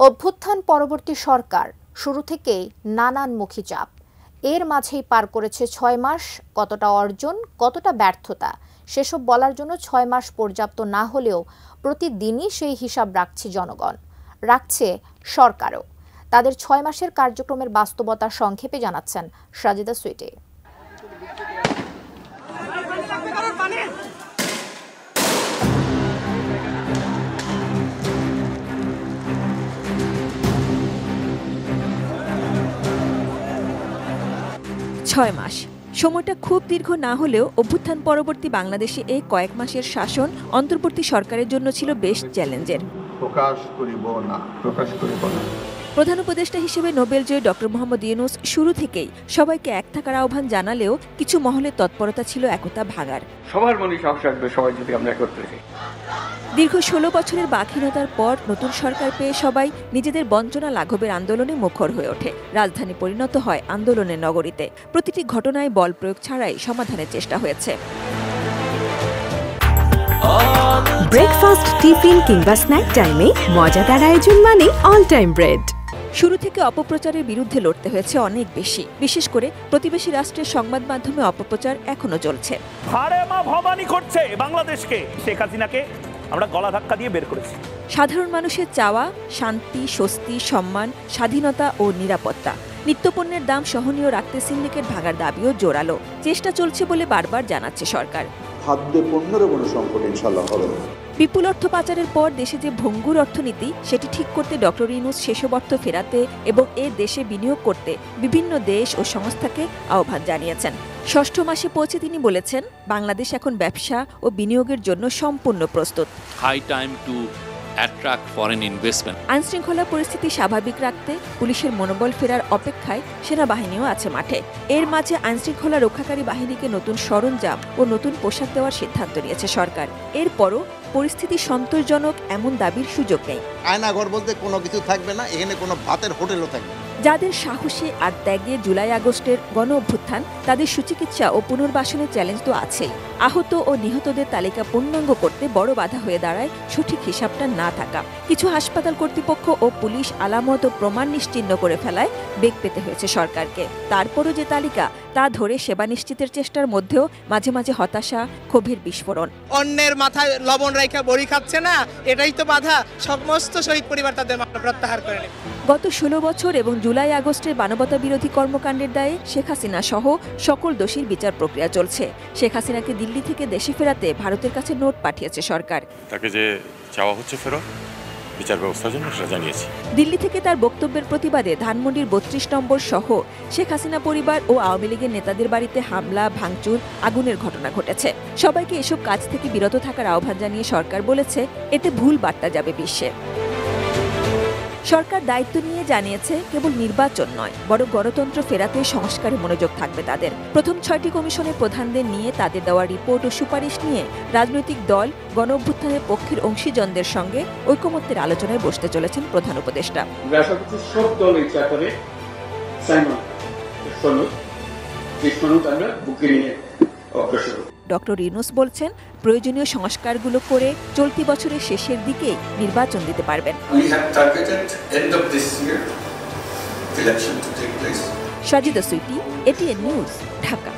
অভ্যুত্থান পরবর্তী সরকার শুরু থেকেই নানানমুখী চাপ। এর মাঝেই পার করেছে ৬ মাস। কতটা অর্জন, কতটা ব্যর্থতা, সেসব বলার জন্য ৬ মাস পর্যাপ্ত না হলেও প্রতিদিনই সেই হিসাব রাখছে জনগণ, রাখছে সরকারও। তাদের ৬ মাসের কার্যক্রমের বাস্তবতা সংক্ষেপে জানাচ্ছেন সাজিদা সুইটি। ৬ মাস সময়টা খুব দীর্ঘ না হলেও অভ্যুত্থান পরবর্তী বাংলাদেশে এই কয়েক মাসের শাসন অন্তর্বর্তী সরকারের জন্য ছিল বেশ চ্যালেঞ্জের। প্রধান উপদেষ্টা হিসেবে নোবেলজয়ী ডক্টর মোহাম্মদ ইউনূস শুরু থেকেই সবাইকে এক থাকার আহ্বান জানালেও কিছু মহলের তৎপরতা ছিল একতা ভাঙার। সবার মনে সাহস রাখবে, সবাই যদি আমরা একত্রে থাকি। দীর্ঘ ১৬ বছরের বাকহীনতার পর নতুন সরকার পেয়ে সবাই নিজেদের বঞ্চনা লাঘবের আন্দোলনে মুখর হয়ে ওঠে। রাজধানী পরিণত হয় আন্দোলনের নগরীতে। প্রতিটি ঘটনায় বল প্রয়োগ ছাড়াই সমাধানের চেষ্টা হয়েছে। ব্রেকফাস্ট, টিফিন কিংবা স্ন্যাক টাইমে মজাদার আয়োজন মানে অল টাইম ব্রেড। শুরু থেকে অপপ্রচারের বিরুদ্ধে লড়তে হয়েছে অনেক বেশি। বিশেষ করে প্রতিবেশী রাষ্ট্রের সংবাদ মাধ্যমে অপপ্রচার এখনো চলছে। হারেমা ভবানী করছে বাংলাদেশকে, শেখ হাসিনাকে আমরা গলা ধাক্কা দিয়ে বের করেছি। সাধারণ মানুষের চাওয়া শান্তি, স্বস্তি, সম্মান, স্বাধীনতা ও নিরাপত্তা। নিত্যপণ্যের দাম সহনীয় রাখতে সিন্ডিকেট ভাঙার দাবিও জোরালো। চেষ্টা চলছে বলে বারবার জানাচ্ছে সরকার। খাদ্যপণ্যের কোনো সংকট ইনশাআল্লাহ হবে না। বিপুল অর্থ পাচারের পর দেশে যে ভঙ্গুর অর্থনীতি, সেটি ঠিক করতে ডক্টর ইউনূস সেসব অর্থ ফেরাতে এবং এ দেশে বিনিয়োগ করতে বিভিন্ন দেশ ও সংস্থাকে আহ্বান জানিয়েছেন। ৬ষ্ঠ মাসে পৌঁছে তিনি বলেছেন, বাংলাদেশ এখন ব্যবসা ও বিনিয়োগের জন্য সম্পূর্ণ প্রস্তুত। High time to attract foreign investment. আইনশৃঙ্খলা পরিস্থিতি স্বাভাবিক রাখতে পুলিশের মনোবল ফেরার অপেক্ষায় সেনাবাহিনীও আছে মাঠে। এর মাঝে আইনশৃঙ্খলা রক্ষাকারী বাহিনীকে নতুন সরঞ্জাম ও নতুন পোশাক দেওয়ার সিদ্ধান্ত নিয়েছে সরকার। এরপরও পরিস্থিতি সন্তোষজনক এমন দাবির সুযোগ নেই। আয়নাঘর বলতে কোনো কিছু থাকবে না, এখানে কোনো ভাতের হোটেলও থাকবে না। যাদের সাহসে আর ত্যাগে জুলাই আগস্টের গণ অভ্যুত্থান, তাদের সুচিকিৎসা ও পুনর্বাসনের চ্যালেঞ্জ তো আছেই। আহত ও নিহতদের তালিকা পূর্ণাঙ্গ করতে বড় বাধা হয়ে দাঁড়ায় সঠিক হিসাবটা না থাকা। কিছু হাসপাতাল কর্তৃপক্ষ ও পুলিশ আলামত ও প্রমাণ নিশ্চিহ্ন করে ফেলায় বেগ পেতে হয়েছে সরকারকে। তারপরও যে তালিকা, তা ধরে সেবা নিশ্চিতের চেষ্টার মধ্যেও মাঝে মাঝে হতাশা, ক্ষোভের বিস্ফোরণ। অন্যের মাথায় লবণ রাইখা বড়ি খাচ্ছে না, এটাই তো বাধা। সমস্ত শহীদ পরিবার তাদের মামলা প্রত্যাহার করে নেয়। গত ১৬ বছর এবং জুলাই আগস্টের মানবতা বিরোধী কর্মকাণ্ডের দায়ে শেখ হাসিনা সহ সকল দোষীর বিচার প্রক্রিয়া চলছে। শেখ হাসিনাকে দিল্লি থেকে দেশে ফেরাতে ভারতের কাছে নোট পাঠিয়েছে সরকার। তাকে যে চাওয়া হচ্ছে ফেরত, বিচার ব্যবস্থার জন্য সেটা জানিয়েছি। দিল্লি থেকে তার বক্তব্যের প্রতিবাদে ধানমন্ডির ৩২ নম্বর সহ শেখ হাসিনা পরিবার ও আওয়ামী লীগের নেতাদের বাড়িতে হামলা, ভাঙচুর, আগুনের ঘটনা ঘটেছে। সবাইকে এসব কাজ থেকে বিরত থাকার আহ্বান জানিয়ে সরকার বলেছে, এতে ভুল বার্তা যাবে বিশ্বে। সরকার দায়িত্ব নিয়ে জানিয়েছে, কেবল নির্বাচন নয়, বরং গণতন্ত্র ফেরাতে সংস্কারে মনোযোগ থাকবে তাদের। প্রথম ৬টি কমিশনের প্রধানদের নিয়ে তাদের দেওয়া রিপোর্ট ও সুপারিশ নিয়ে রাজনৈতিক দল, গণ অভ্যুত্থানের পক্ষের অংশীজনদের সঙ্গে ঐকমত্যের আলোচনায় বসতে চলেছেন প্রধান উপদেষ্টা। সব দল এই চাপে ডক্টর ইউনূস বলছেন, প্রয়োজনীয় সংস্কারগুলো করে চলতি বছরের শেষের দিকেই নির্বাচন দিতে পারবেন। Sajida Sweety, ATN news, Dhaka.